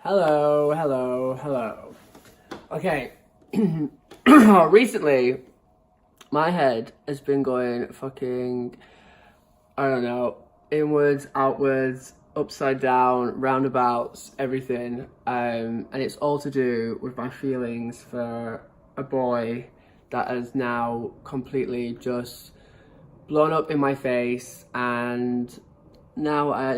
Hello, hello, hello. Okay, recently my head has been going fucking, I don't know, inwards, outwards, upside down, roundabouts, everything. And it's all to do with my feelings for a boy that has now completely just blown up in my face, and now I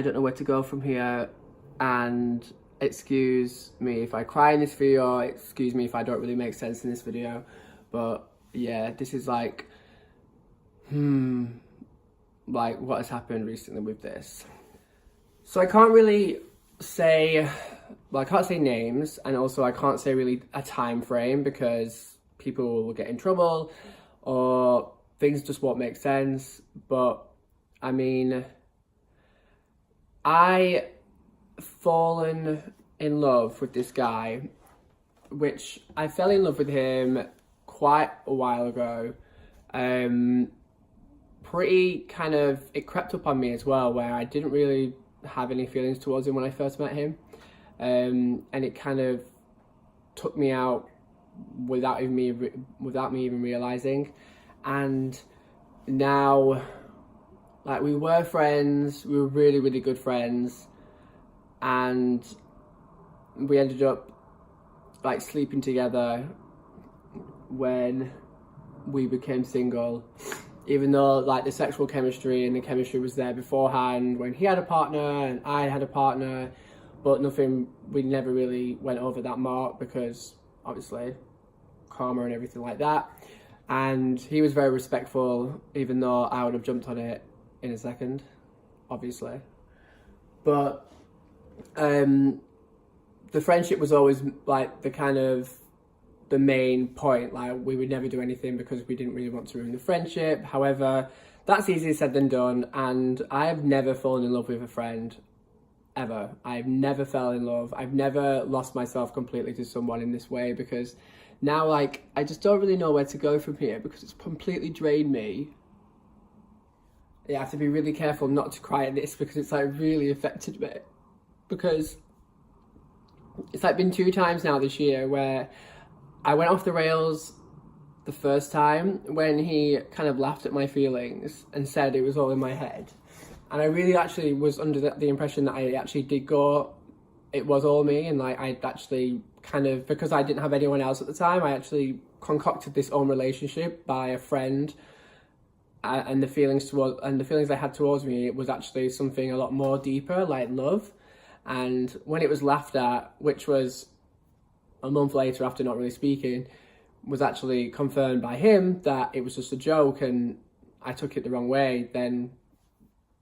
don't know where to go from here. And excuse me if I cry in this video, excuse me if I don't really make sense in this video, but yeah, this is like what has happened recently with this. So I can't really say, well, I can't say names, and also I can't say really a time frame because people will get in trouble or things just won't make sense. But I mean, I fallen in love with this guy, which I fell in love with him quite a while ago. Pretty kind of, it crept up on me as well, where I didn't really have any feelings towards him when I first met him. And it kind of took me out without me even realizing. And now, like, we were friends, we were really, really good friends, and we ended up like sleeping together when we became single, even though like the sexual chemistry and the chemistry was there beforehand when he had a partner and I had a partner, but we never really went over that mark because obviously karma and everything like that. And he was very respectful, even though I would have jumped on it in a second, obviously. But the friendship was always like the main point. Like, we would never do anything because we didn't really want to ruin the friendship. However, that's easier said than done, and I've never fallen in love with a friend ever. I've never fell in love. I've never lost myself completely to someone in this way, because now, like, I just don't really know where to go from here because it's completely drained me. Yeah, I have to be really careful not to cry at this because it's like really affected me, because it's like been 2 times now this year where I went off the rails. The first time when he kind of laughed at my feelings and said it was all in my head, and I really actually was under the impression that I actually did go, it was all me, and like I actually kind of, because I didn't have anyone else at the time, I actually concocted this own relationship by a friend, and the feelings I had towards me, it was actually something a lot more deeper, like love. And when it was laughed at, which was a month later after not really speaking, was actually confirmed by him that it was just a joke, and I took it the wrong way, then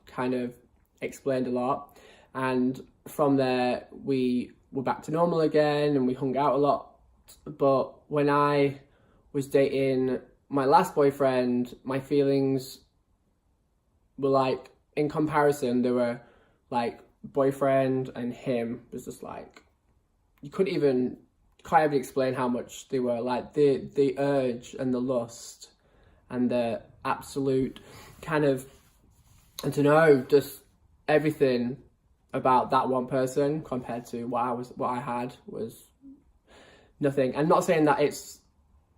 kind of explained a lot. And from there, we were back to normal again, and we hung out a lot. But when I was dating my last boyfriend, my feelings were like, in comparison, they were like, boyfriend and him was just like, you can't even explain how much they were like, the urge and the lust and the absolute kind of, I don't know, just everything about that one person compared to what I had was nothing. I'm not saying that it's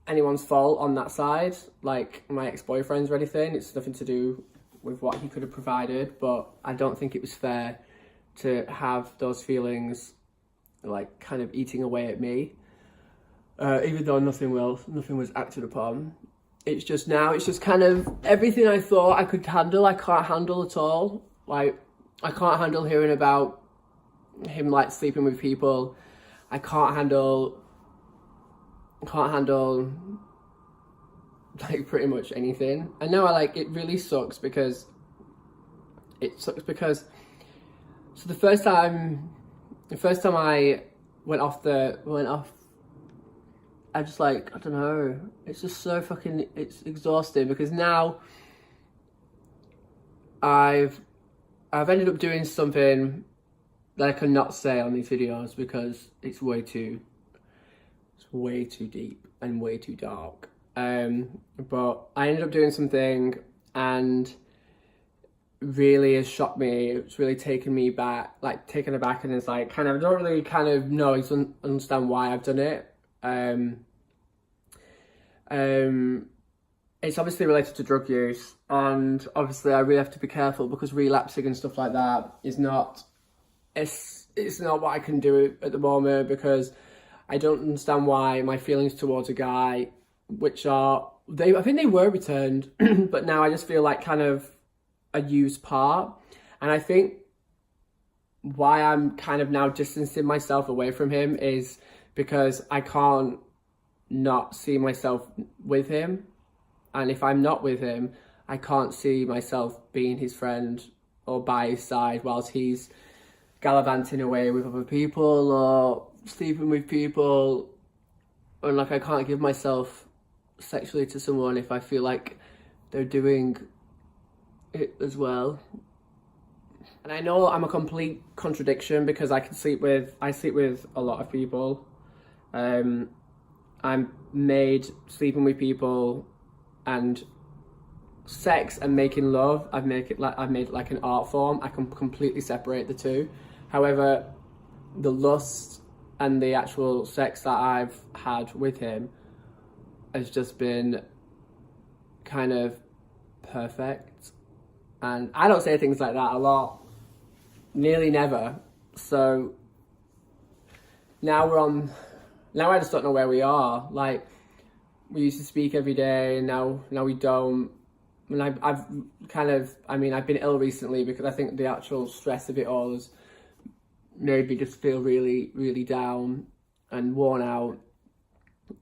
anyone's fault on that side, like my ex-boyfriend's or anything. It's nothing to do with what he could have provided, but I don't think it was fair to have those feelings like kind of eating away at me, even though nothing was acted upon. It's just kind of everything I thought I could handle, I can't handle at all. Like, I can't handle hearing about him like sleeping with people. I can't handle like pretty much anything. And now it really sucks because so the first time I went off, I just like, I don't know, it's just so fucking, it's exhausting because now I've ended up doing something that I cannot say on these videos because it's way too deep and way too dark. But I ended up doing something, and really has shocked me. It's really taken me back, like taken aback, and it's like kind of I don't really kind of know understand why I've done it. It's obviously related to drug use, and obviously I really have to be careful because relapsing and stuff like that is not it's not what I can do at the moment, because I don't understand why my feelings towards a guy, which are I think they were returned, but now I just feel like kind of a used part. And I think why I'm kind of now distancing myself away from him is because I can't not see myself with him. And if I'm not with him, I can't see myself being his friend or by his side whilst he's gallivanting away with other people or sleeping with people. And like, I can't give myself sexually to someone if I feel like they're doing it as well. And I know I'm a complete contradiction because I sleep with a lot of people. I'm made sleeping with people and sex and making love. I've made it like an art form. I can completely separate the two. However, the lust and the actual sex that I've had with him has just been kind of perfect. And I don't say things like that a lot, nearly never. So now I just don't know where we are. Like, we used to speak every day, and now we don't. And I've been ill recently because I think the actual stress of it all has made me just feel really, really down and worn out.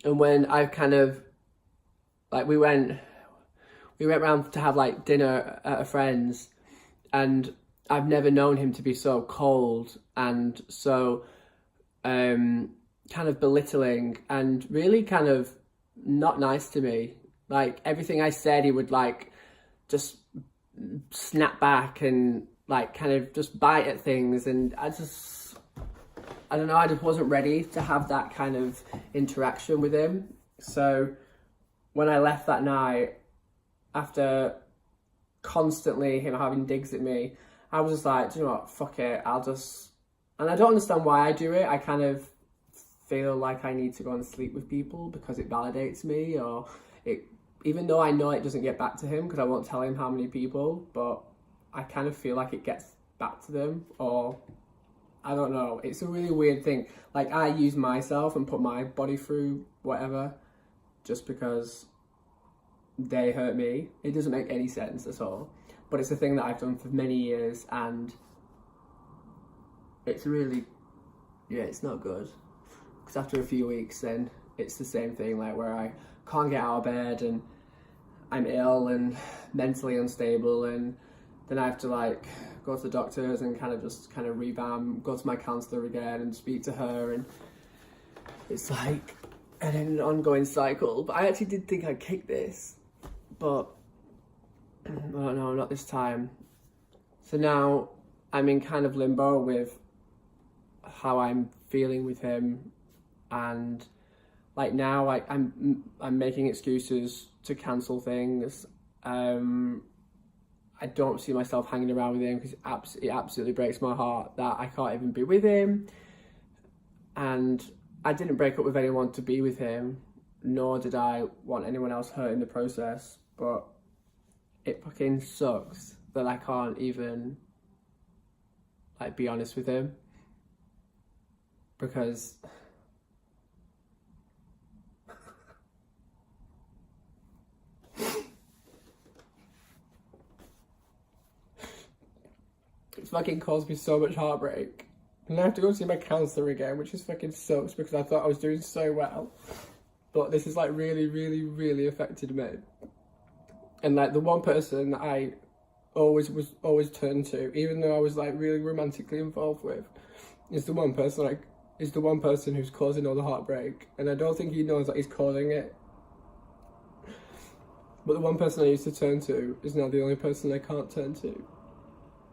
And when I kind of, like, we went round to have like dinner at a friend's, and I've never known him to be so cold and so kind of belittling and really kind of not nice to me. Like, everything I said, he would like just snap back and like kind of just bite at things, and I don't know, I just wasn't ready to have that kind of interaction with him. So when I left that night, after constantly him having digs at me, I was just like, do you know what, fuck it, and I don't understand why I do it. I kind of feel like I need to go and sleep with people because it validates me, or even though I know it doesn't get back to him because I won't tell him how many people, but I kind of feel like it gets back to them, or I don't know. It's a really weird thing. Like, I use myself and put my body through whatever just because they hurt me. It doesn't make any sense at all. But it's a thing that I've done for many years, and it's really, it's not good. Because after a few weeks, then it's the same thing, like, where I can't get out of bed and I'm ill and mentally unstable, and then I have to like go to the doctors and kind of revamp, go to my counsellor again and speak to her, and it's like an ongoing cycle. But I actually did think I'd kick this, but I don't know, not this time. So now I'm in kind of limbo with how I'm feeling with him, and like now I'm making excuses to cancel things. I don't see myself hanging around with him because it absolutely breaks my heart that I can't even be with him. And I didn't break up with anyone to be with him, nor did I want anyone else hurt in the process. But it fucking sucks that I can't even like be honest with him, because it's fucking caused me so much heartbreak. And I have to go see my counsellor again, which is fucking sucks because I thought I was doing so well. But this has like really, really, really affected me. And like the one person that I always turned to, even though I was like really romantically involved with, is the one person who's causing all the heartbreak. And I don't think he knows that he's causing it. But the one person I used to turn to is now the only person I can't turn to.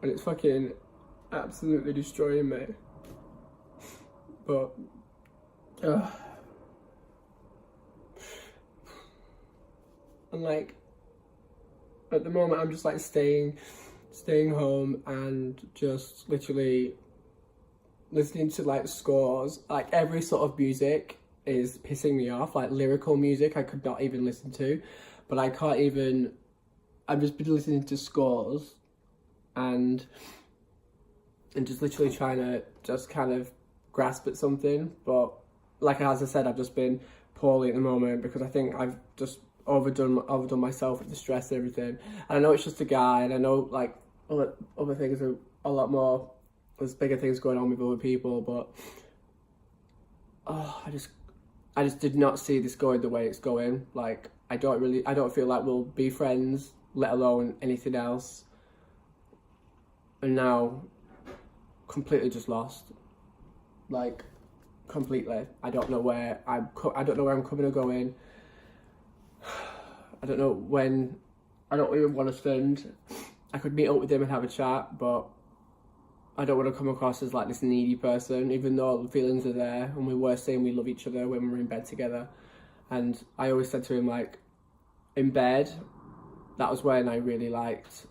And it's fucking absolutely destroying me. But and like at the moment I'm just like staying staying home and just literally listening to like scores. Like every sort of music is pissing me off. Like lyrical music I could not even listen to, but I can't even, I've just been listening to scores and just literally trying to just kind of grasp at something. But like, as I said, I've just been poorly at the moment because I think I've just overdone myself with the stress and everything. And I know it's just a guy, and I know like other things are a lot more, there's bigger things going on with other people, but I just did not see this going the way it's going. Like I don't feel like we'll be friends, let alone anything else. And now completely just lost, like completely. I don't know where I'm coming or going. I don't know when. I don't even want to spend. I could meet up with him and have a chat, but I don't want to come across as like this needy person, even though the feelings are there and we were saying we love each other when we were in bed together. And I always said to him, like, in bed, that was when I really liked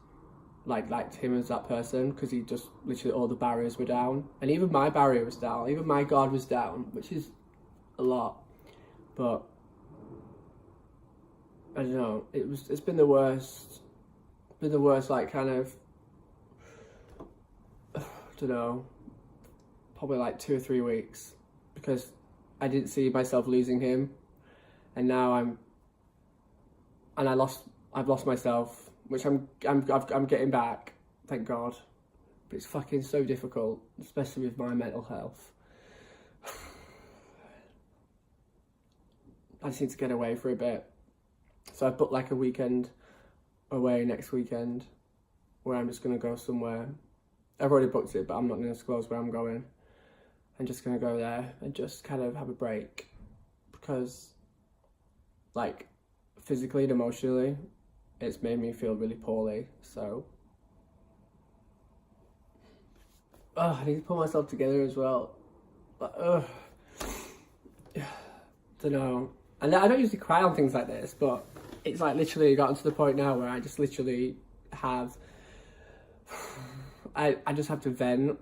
him as that person, because he just literally, all the barriers were down, and even my barrier was down, even my guard was down, which is a lot. But I don't know, it's been the worst, like kind of, I don't know, probably like 2 or 3 weeks, because I didn't see myself losing him, and now I've lost myself, which I'm getting back, thank God. But it's fucking so difficult, especially with my mental health. I just need to get away for a bit. So I've booked like a weekend away next weekend, where I'm just gonna go somewhere. I've already booked it, but I'm not gonna disclose where I'm going. I'm just gonna go there and just kind of have a break, because like physically and emotionally, it's made me feel really poorly. So I need to pull myself together as well. But don't know. And I don't usually cry on things like this, but it's like literally gotten to the point now where I just literally have, I just have to vent,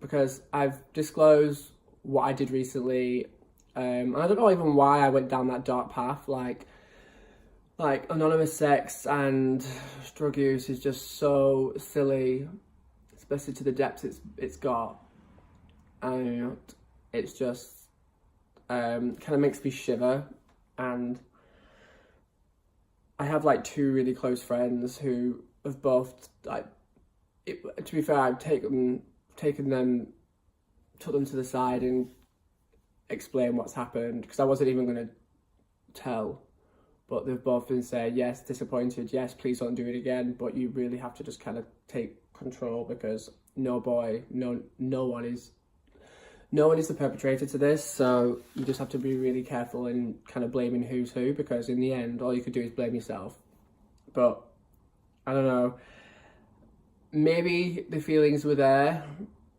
because I've disclosed what I did recently. I don't know even why I went down that dark path. Like anonymous sex and drug use is just so silly, especially to the depths it's got. And it's just kind of makes me shiver. And I have like 2 really close friends who have both, like, to be fair, I've taken them, took them to the side and explained what's happened, because I wasn't even going to tell. But they've both been saying, yes, disappointed, yes, please don't do it again, but you really have to just kind of take control, because no one is the perpetrator to this, so you just have to be really careful in kind of blaming who's who, because in the end, all you could do is blame yourself. But I don't know, maybe the feelings were there,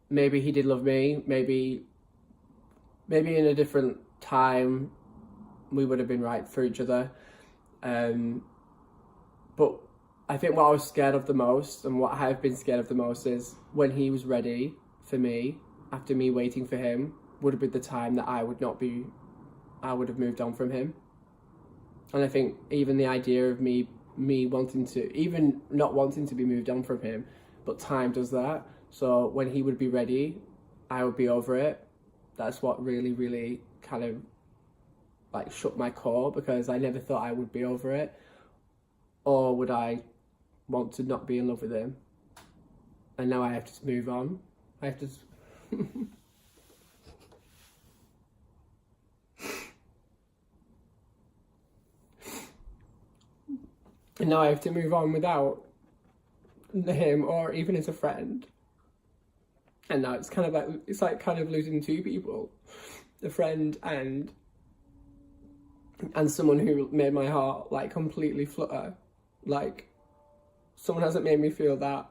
maybe he did love me, maybe in a different time we would have been right for each other. But I think what I was scared of the most, and what I have been scared of the most, is when he was ready for me, after me waiting for him, would have been the time that I would have moved on from him. And I think even the idea of me wanting to, even not wanting to be moved on from him, but time does that. So when he would be ready, I would be over it. That's what really, really kind of like shook my core, because I never thought I would be over it. Or would I want to not be in love with him? And now I have to move on. I have to... And now I have to move on without him, or even as a friend. And now it's kind of kind of losing 2 people, a friend and someone who made my heart like completely flutter. Like, someone hasn't made me feel that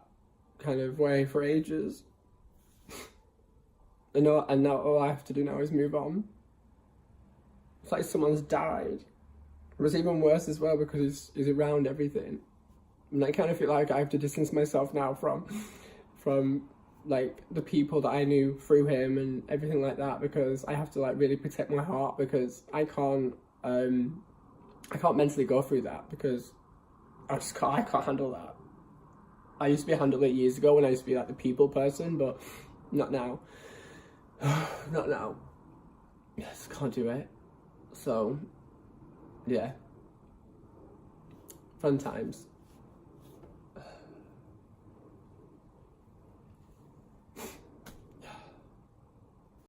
kind of way for ages. And now all I have to do now is move on. It's like someone's died. It was even worse as well, because he's around everything. And I kind of feel like I have to distance myself now from like the people that I knew through him and everything like that, because I have to like really protect my heart, because I can't mentally go through that, because I can't handle that. I used to be handle it years ago when I used to be like the people person, but not now. Not now. Yes, can't do it. So yeah, fun times.